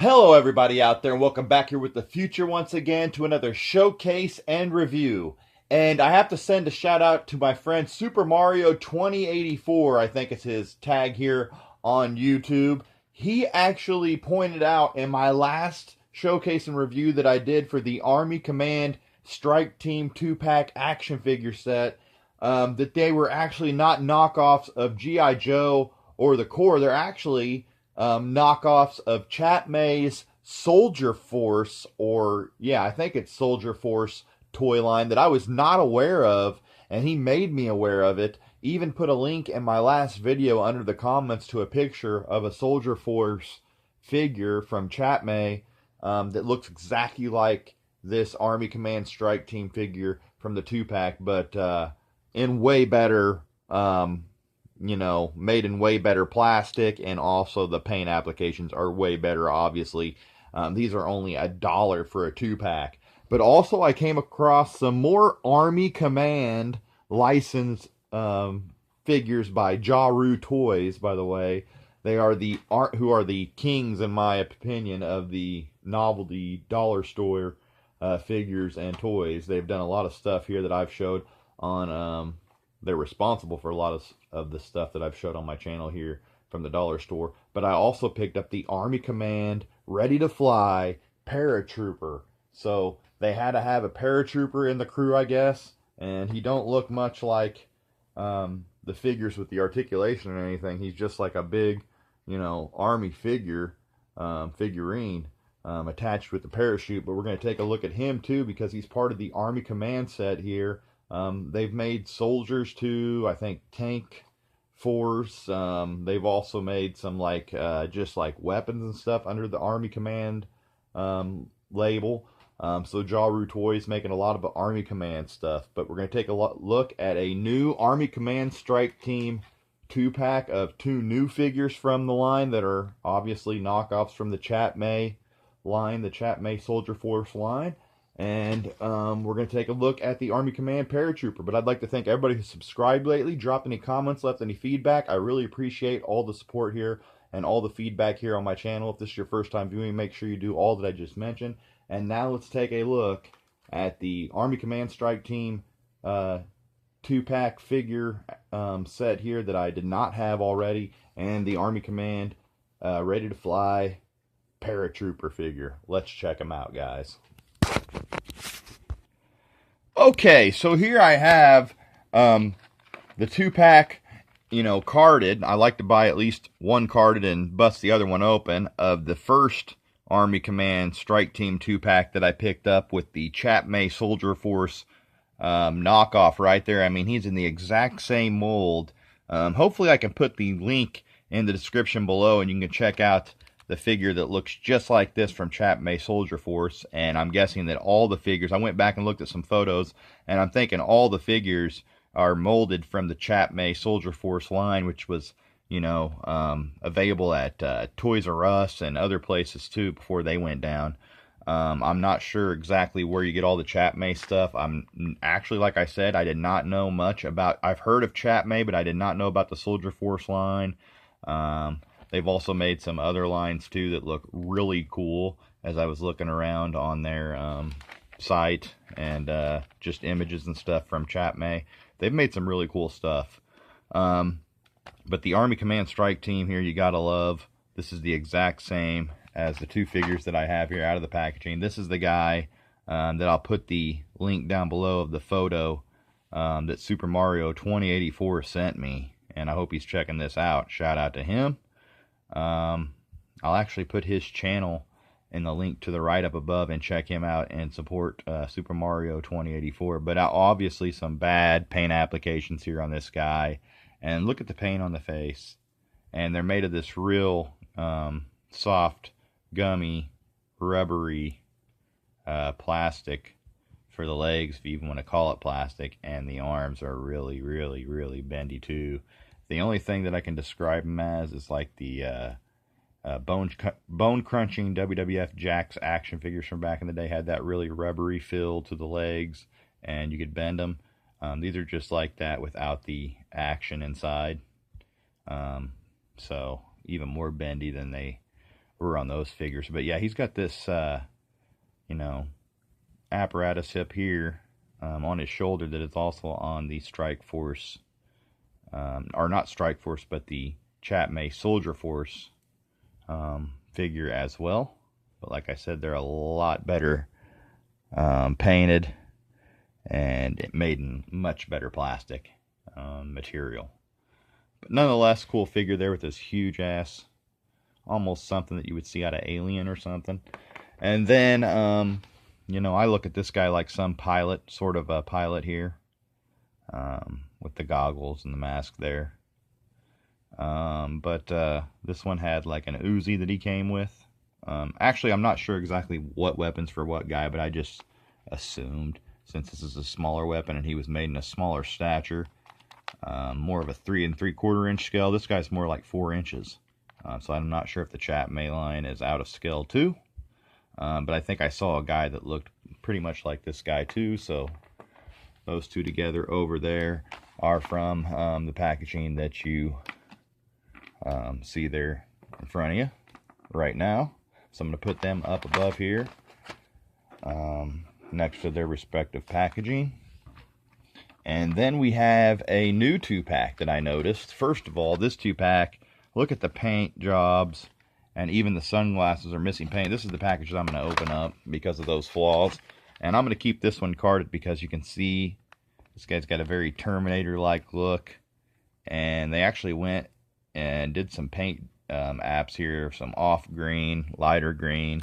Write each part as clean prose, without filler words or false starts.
Hello, everybody out there, and welcome back here with the future once again to another showcase and review. And I have to send a shout out to my friend Super Mario 2084, I think it's his tag here on YouTube. He actually pointed out in my last showcase and review that I did for the Army Command Strike Team 2-pack action figure set that they were actually not knockoffs of G.I. Joe or the Corps. They're actually knockoffs of Chat May's Soldier Force, or yeah, I think it's Soldier Force toy line that I was not aware of, and he made me aware of it. Even put a link in my last video under the comments to a picture of a Soldier Force figure from Chat May that looks exactly like this Army Command Strike Team figure from the 2-pack, but in way better made in way better plastic, and also the paint applications are way better, obviously. These are only $1 for a 2-pack. But also I came across some more Army Command licensed figures by Jaru Toys, by the way. They are who are the kings, in my opinion, of the novelty dollar store figures and toys. They've done a lot of stuff here that I've showed on they're responsible for a lot of the stuff that I've showed on my channel here from the dollar store. But I also picked up the Army Command Ready to Fly Paratrooper. So they had to have a paratrooper in the crew, I guess. And he don't look much like the figures with the articulation or anything. He's just like a big, Army figurine attached with the parachute. But we're going to take a look at him too, because he's part of the Army Command set here. They've made soldiers too, I think tank force. They've also made some just like weapons and stuff under the Army Command label. So Jaru Toys making a lot of Army Command stuff. But we're going to take a look at a new Army Command Strike Team 2-pack of 2 new figures from the line that are obviously knockoffs from the Chat May line, the Chat May Soldier Force line. And we're going to take a look at the Army Command Paratrooper. But I'd like to thank everybody who subscribed lately, dropped any comments, left any feedback. I really appreciate all the support here and all the feedback here on my channel. If this is your first time viewing, make sure you do all that I just mentioned. And now let's take a look at the Army Command Strike Team 2-pack figure set here that I did not have already, and the Army Command Ready to Fly Paratrooper figure. Let's check them out, guys. Okay, so here I have the 2-pack, carded. I like to buy at least one carded and bust the other one open, of the first Army Command Strike Team 2-pack that I picked up with the Chat May Soldier Force knockoff right there. I mean, he's in the exact same mold. Hopefully I can put the link in the description below, and you can check out the figure that looks just like this from Chat May Soldier Force. And I'm guessing that all the figures, I went back and looked at some photos, and I'm thinking all the figures are molded from the Chat May Soldier Force line, which was, available at Toys R Us and other places too before they went down. I'm not sure exactly where you get all the Chat May stuff. I'm actually, like I said, I did not know much about, I've heard of Chat May, but I did not know about the Soldier Force line. They've also made some other lines too that look really cool as I was looking around on their site, and just images and stuff from Chat May. They've made some really cool stuff. But the Army Command Strike Team here, you gotta love. This is the exact same as the 2 figures that I have here out of the packaging. This is the guy that I'll put the link down below of the photo that Super Mario 2084 sent me. And I hope he's checking this out. Shout out to him. I'll actually put his channel in the link to the right up above, and check him out and support Super Mario 2084. But obviously some bad paint applications here on this guy. And look at the paint on the face. And they're made of this real soft, gummy, rubbery plastic for the legs, if you even want to call it plastic. And the arms are really, really, really bendy too. The only thing that I can describe them as is like the bone-crunching WWF Jakks action figures from back in the day. Had that really rubbery feel to the legs, and you could bend them. These are just like that without the action inside. So even more bendy than they over on those figures. But yeah, he's got this, you know, apparatus up here on his shoulder that is also on the Strike Force, or not Strike Force, but the Chatmay Soldier Force figure as well. But like I said, they're a lot better painted and made in much better plastic material. But nonetheless, cool figure there with this huge ass, almost something that you would see out of Alien or something. And then, you know, I look at this guy like some pilot, sort of a pilot here, with the goggles and the mask there. But this one had like an Uzi that he came with. Actually, I'm not sure exactly what weapons for what guy, but I just assumed, since this is a smaller weapon and he was made in a smaller stature, more of a 3 3/4 inch scale. This guy's more like 4 inches. So I'm not sure if the Chatmay line is out of scale too. But I think I saw a guy that looked pretty much like this guy too. So those two together over there are from the packaging that you see there in front of you right now. So I'm going to put them up above here next to their respective packaging. And then we have a new 2-pack that I noticed. First of all, this 2-pack, look at the paint jobs, and even the sunglasses are missing paint. This is the package that I'm going to open up because of those flaws. And I'm going to keep this one carded because you can see this guy's got a very Terminator-like look. And they actually went and did some paint apps here, some off green, lighter green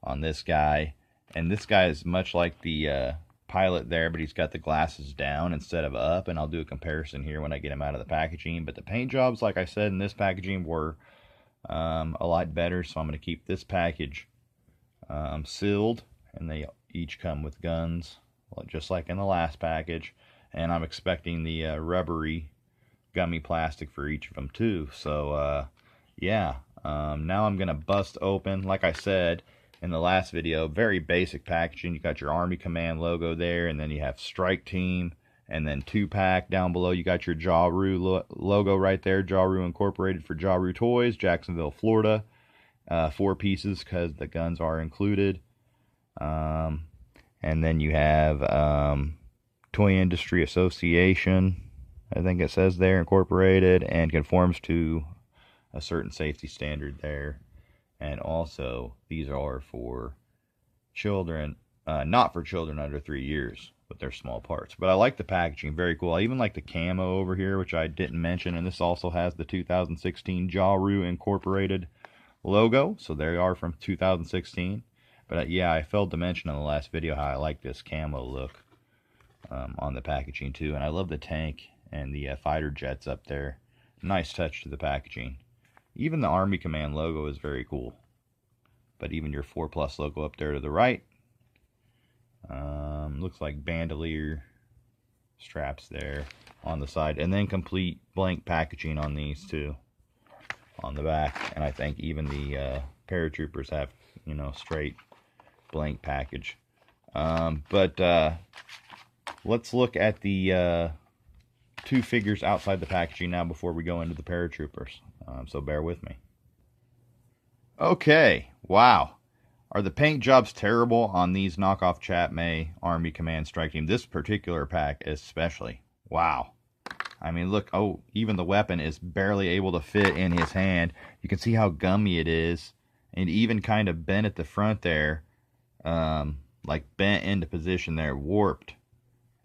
on this guy. And this guy is much like the pilot there, but he's got the glasses down instead of up. And I'll do a comparison here when I get him out of the packaging. But the paint jobs, like I said, in this packaging were a lot better. So I'm going to keep this package sealed. And they each come with guns, just like in the last package. And I'm expecting the rubbery gummy plastic for each of them too. So yeah, now I'm gonna bust open, like I said in the last video, very basic packaging. You got your Army Command logo there, and then you have Strike Team, and then 2-pack down below. You got your Jaru logo right there, Jaru Incorporated for Jaru Toys, Jacksonville, Florida. 4 pieces because the guns are included. And then you have Toy Industry Association, I think it says there, Incorporated, and conforms to a certain safety standard there. And also, these are for children, not for children under 3 years, but they're small parts. But I like the packaging, very cool. I even like the camo over here, which I didn't mention. And this also has the 2016 Jaru Incorporated logo. So they are from 2016. But yeah, I failed to mention in the last video how I like this camo look on the packaging too. And I love the tank and the fighter jets up there. Nice touch to the packaging. Even the Army Command logo is very cool. But even your 4+ logo up there to the right. Looks like bandolier straps there on the side. And then complete blank packaging on these too. On the back. And I think even the paratroopers have, you know, straight blank package. But let's look at the 2 figures outside the packaging now before we go into the paratroopers. So bear with me. Okay, wow. Are the paint jobs terrible on these knockoff Chatmay Army Command Strike Team? This particular pack especially. Wow. I mean, look, oh, even the weapon is barely able to fit in his hand. You can see how gummy it is. And even kind of bent at the front there. Like bent into position there, warped.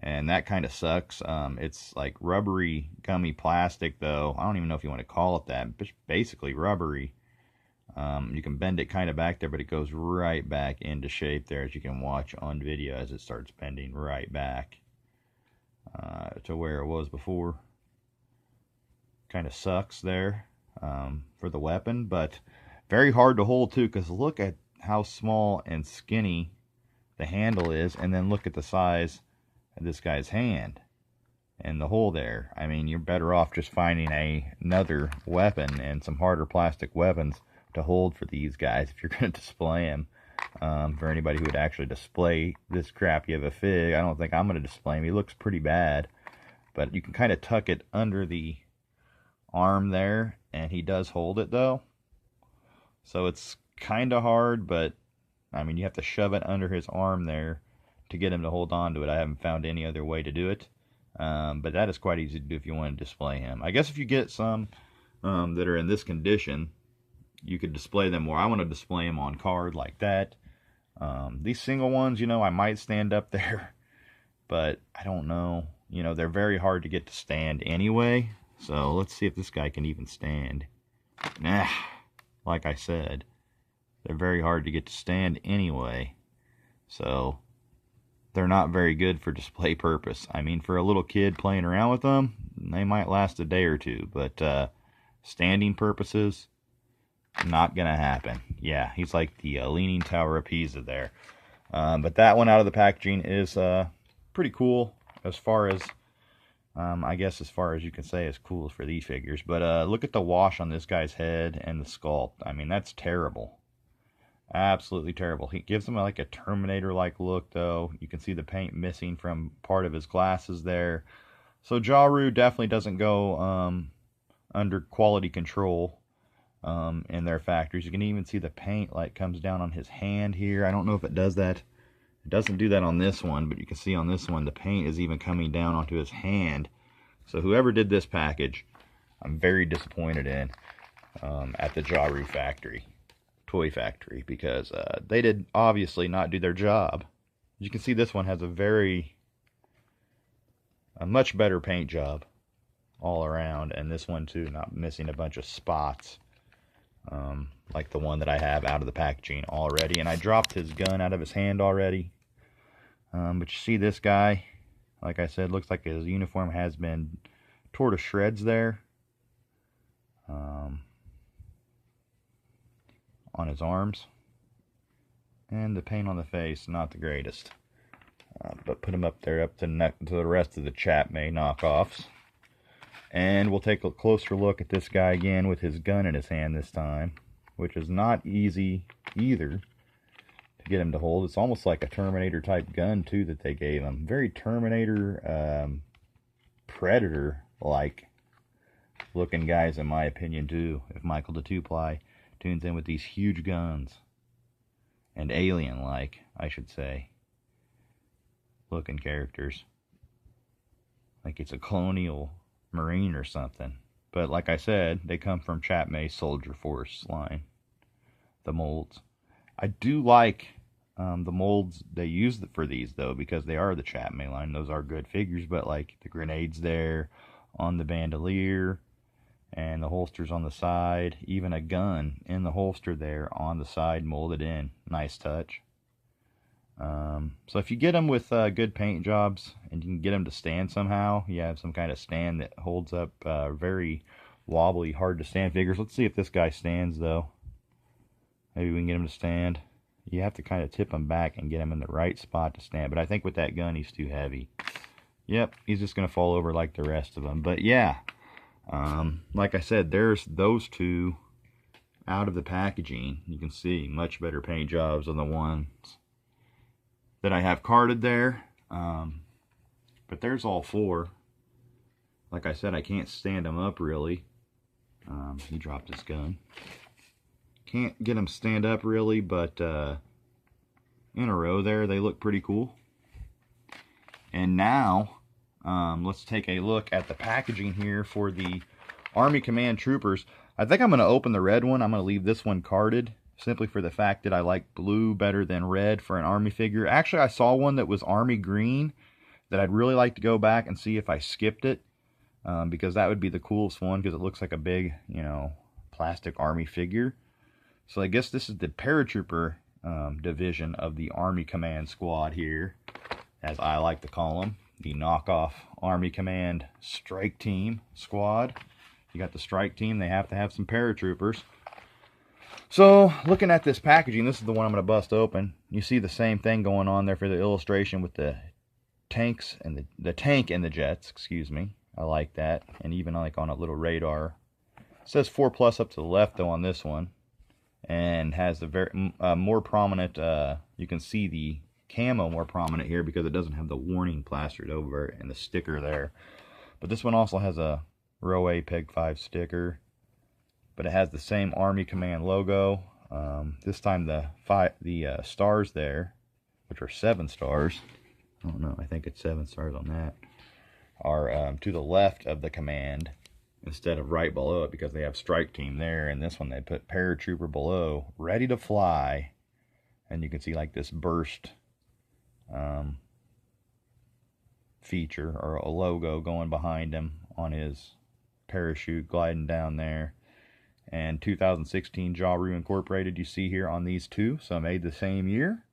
And that kind of sucks. It's like rubbery, gummy plastic, though. I don't even know if you want to call it that. It's basically rubbery. You can bend it kind of back there, but it goes right back into shape there, as you can watch on video as it starts bending right back to where it was before. Kind of sucks there for the weapon, but very hard to hold, too, because look at how small and skinny the handle is, and then look at the size this guy's hand and the hole there. I mean, you're better off just finding another weapon and some harder plastic weapons to hold for these guys if you're going to display them. For anybody who would actually display this crappy of a fig, I don't think I'm going to display him. He looks pretty bad, but you can kind of tuck it under the arm there, and he does hold it though. So it's kind of hard, but I mean, you have to shove it under his arm there to get him to hold on to it. I haven't found any other way to do it. But that is quite easy to do if you want to display him. I guess if you get some that are in this condition, you could display them more. I want to display them on card like that. These single ones, you know, I might stand up there, but I don't know. You know, they're very hard to get to stand anyway. So let's see if this guy can even stand. Nah, like I said, they're very hard to get to stand anyway. So they're not very good for display purpose. I mean, for a little kid playing around with them, they might last a day or two, but standing purposes, not gonna happen. Yeah, he's like the Leaning Tower of Pisa there. But that one out of the packaging is pretty cool as far as, I guess as far as you can say is cool for these figures. But look at the wash on this guy's head and the sculpt. I mean, that's terrible. Absolutely terrible. He gives him like a Terminator-like look, though. You can see the paint missing from part of his glasses there. So Jaru definitely doesn't go under quality control in their factories. You can even see the paint like comes down on his hand here. I don't know if it does that. It doesn't do that on this one, but you can see on this one the paint is even coming down onto his hand. So whoever did this package, I'm very disappointed in at the Jaru factory. Toy factory, because they did obviously not do their job. You can see this one has a much better paint job all around, and this one too, not missing a bunch of spots like the one that I have out of the packaging already. And I dropped his gun out of his hand already, but you see this guy, like I said, looks like his uniform has been torn to shreds there. On his arms, and the paint on the face, not the greatest, but put him up there up to the rest of the Chapmay knockoffs. And we'll take a closer look at this guy again with his gun in his hand this time, which is not easy either to get him to hold. It's almost like a Terminator type gun too that they gave him. Very Terminator, Predator like looking guys in my opinion too, if Michael the Two-Ply tunes in with these huge guns, and alien-like, I should say, looking characters, like it's a colonial marine or something. But like I said, they come from Chapmay Soldier Force line, the molds. I do like the molds they use for these though, because they are the Chapmay line. Those are good figures, but like the grenades there on the bandolier, and the holsters on the side, even a gun in the holster there on the side molded in. Nice touch. So if you get them with good paint jobs and you can get them to stand somehow, you have some kind of stand that holds up very wobbly, hard to stand figures. Let's see if this guy stands though. Maybe we can get him to stand. You have to kind of tip him back and get him in the right spot to stand, but I think with that gun he's too heavy. Yep, he's just going to fall over like the rest of them. But yeah, like I said, there's those two out of the packaging. You can see much better paint jobs than the ones that I have carded there. But there's all four. Like I said, I can't stand them up really. He dropped his gun. Can't get them stand up really, but in a row there, they look pretty cool. And now let's take a look at the packaging here for the Army Command Troopers. I think I'm going to open the red one. I'm going to leave this one carded, simply for the fact that I like blue better than red for an Army figure. Actually, I saw one that was Army green that I'd really like to go back and see if I skipped it, because that would be the coolest one, because it looks like a big, you know, plastic Army figure. So I guess this is the Paratrooper division of the Army Command Squad here, as I like to call them. The knockoff Army Command Strike Team Squad. You got the Strike Team, they have to have some paratroopers. So, looking at this packaging, this is the one I'm going to bust open. You see the same thing going on there for the illustration with the tanks and the tank and the jets, excuse me. I like that. And even like on a little radar. It says 4+ up to the left though on this one. And has the very more prominent, you can see the camo more prominent here because it doesn't have the warning plastered over it and the sticker there. But this one also has a row A Peg 5 sticker, but it has the same Army Command logo. This time the stars there, which are 7 stars, I don't know, I think it's 7 stars on that, are to the left of the command instead of right below it, because they have strike team there, and this one they put paratrooper below, ready to fly. And you can see like this burst feature or a logo going behind him on his parachute gliding down there. And 2016 Jaru Incorporated you see here on these two, so made the same year.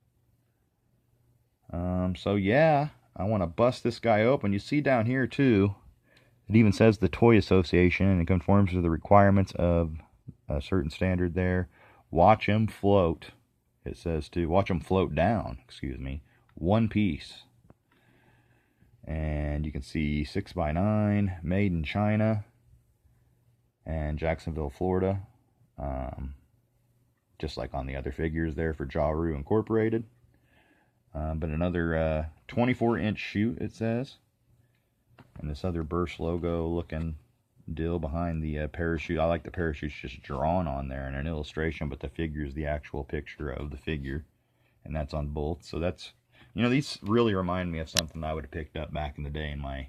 So yeah, I want to bust this guy open. You see down here too, it even says the Toy Association, and it conforms to the requirements of a certain standard there. Watch him float. It says to watch him float down, excuse me, one piece. And you can see 6x9, made in China and Jacksonville, Florida. Just like on the other figures there for Jaru Incorporated. But another 24-inch chute, it says. And this other burst logo looking deal behind the parachute. I like the parachutes just drawn on there in an illustration, but the figure is the actual picture of the figure. And that's on both. So that's, you know, these really remind me of something I would have picked up back in the day in my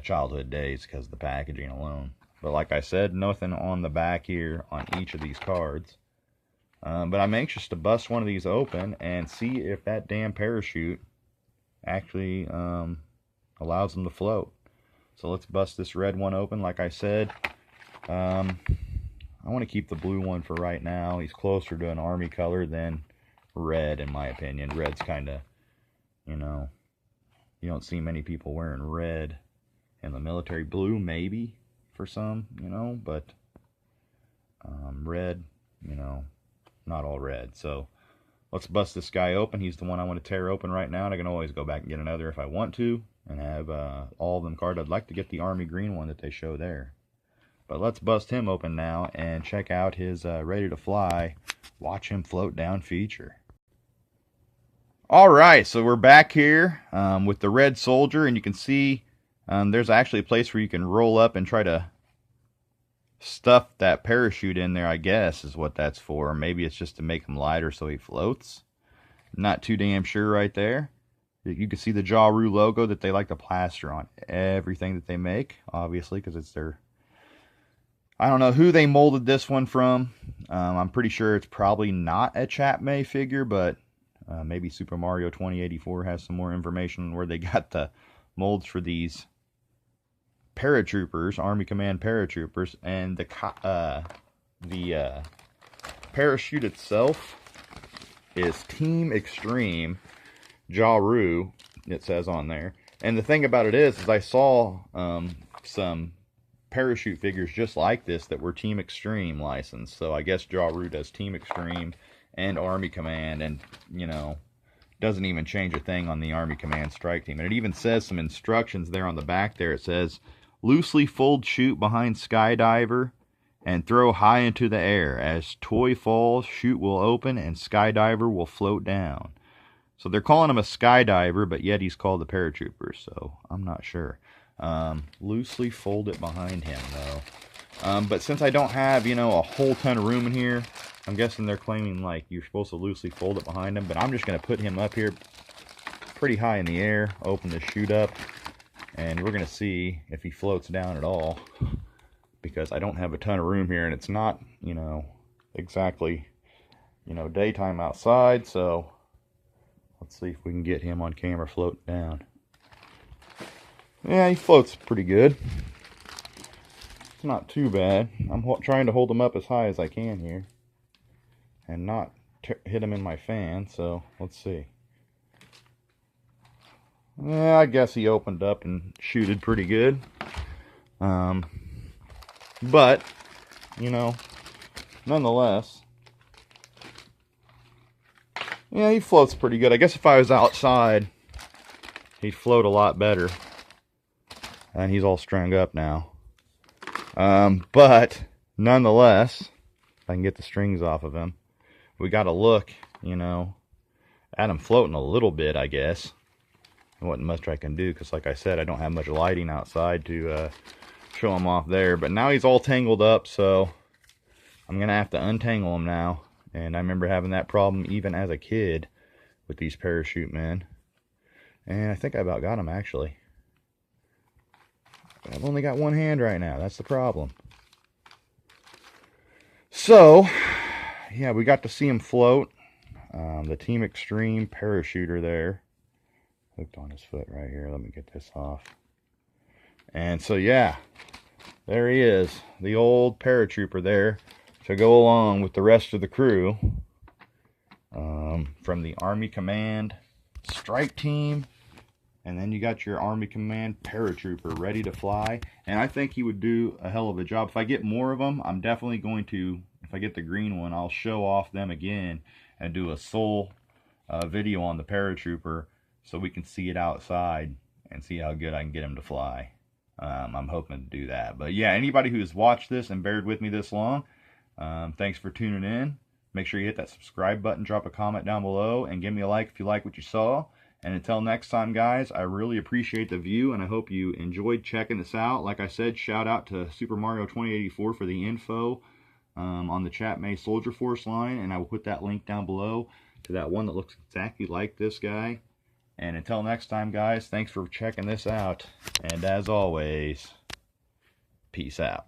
childhood days because of the packaging alone. But like I said, nothing on the back here on each of these cards. But I'm anxious to bust one of these open and see if that damn parachute actually allows them to float. So let's bust this red one open. Like I said, I want to keep the blue one for right now. He's closer to an army color than red, in my opinion. Red's kind of, you know, you don't see many people wearing red in the military. Blue, maybe, for some, you know, but red, you know, not all red. So let's bust this guy open. He's the one I want to tear open right now, and I can always go back and get another if I want to, and have all of them carded. I'd like to get the army green one that they show there. But let's bust him open now and check out his ready to fly, watch him float down feature. Alright, so we're back here with the red soldier, and you can see there's actually a place where you can roll up and try to stuff that parachute in there, I guess, is what that's for. Maybe it's just to make him lighter so he floats. Not too damn sure right there. You can see the Jaru logo that they like to plaster on everything that they make, obviously, because it's their... I don't know who they molded this one from. I'm pretty sure it's probably not a Chapmay figure, but maybe Super Mario 2084 has some more information on where they got the molds for these paratroopers, Army Command paratroopers. And the parachute itself is Team Extreme Jaru, it says on there. And the thing about it is I saw some parachute figures just like this that were Team Extreme licensed. So I guess Jaru does Team Extreme and Army Command, and, you know, doesn't even change a thing on the Army Command strike team. And it even says some instructions there on the back there. It says, loosely fold chute behind skydiver and throw high into the air. As toy falls, chute will open and skydiver will float down. So they're calling him a skydiver, but yet he's called the paratrooper, so I'm not sure. Loosely fold it behind him, though. But since I don't have, you know, a whole ton of room in here, I'm guessing they're claiming, like, you're supposed to loosely fold it behind him. But I'm just going to put him up here pretty high in the air, open the chute up, and we're going to see if he floats down at all. Because I don't have a ton of room here, and it's not, you know, exactly, you know, daytime outside. So let's see if we can get him on camera floating down. Yeah, he floats pretty good. It's not too bad. I'm trying to hold him up as high as I can here and not hit him in my fan, so let's see. Yeah, I guess he opened up and shooted pretty good. But, you know, nonetheless, yeah, he floats pretty good. I guess if I was outside, he'd float a lot better. And he's all strung up now. But, nonetheless, if I can get the strings off of him, we got to look, you know, at him floating a little bit, I guess. There wasn't much I can do, because like I said, I don't have much lighting outside to show him off there. But now he's all tangled up, so I'm going to have to untangle them now. And I remember having that problem even as a kid with these parachute men. And I think I about got them, actually. But I've only got one hand right now. That's the problem. So, yeah, we got to see him float. The Team Extreme parachuter there. Hooked on his foot right here. Let me get this off. And so, yeah, there he is. The old paratrooper there to go along with the rest of the crew. From the Army Command Strike Team. And then you got your Army Command Paratrooper ready to fly. And I think he would do a hell of a job. If I get more of them, I'm definitely going to, if I get the green one, I'll show off them again and do a sole video on the Paratrooper so we can see it outside and see how good I can get him to fly. I'm hoping to do that. But yeah, anybody who's watched this and bared with me this long, thanks for tuning in. Make sure you hit that subscribe button, drop a comment down below, and give me a like if you like what you saw. And until next time, guys, I really appreciate the view, and I hope you enjoyed checking this out. Like I said, shout out to Super Mario 2084 for the info on the Chat May Soldier Force line, and I will put that link down below to that one that looks exactly like this guy. And until next time, guys, thanks for checking this out. And as always, peace out.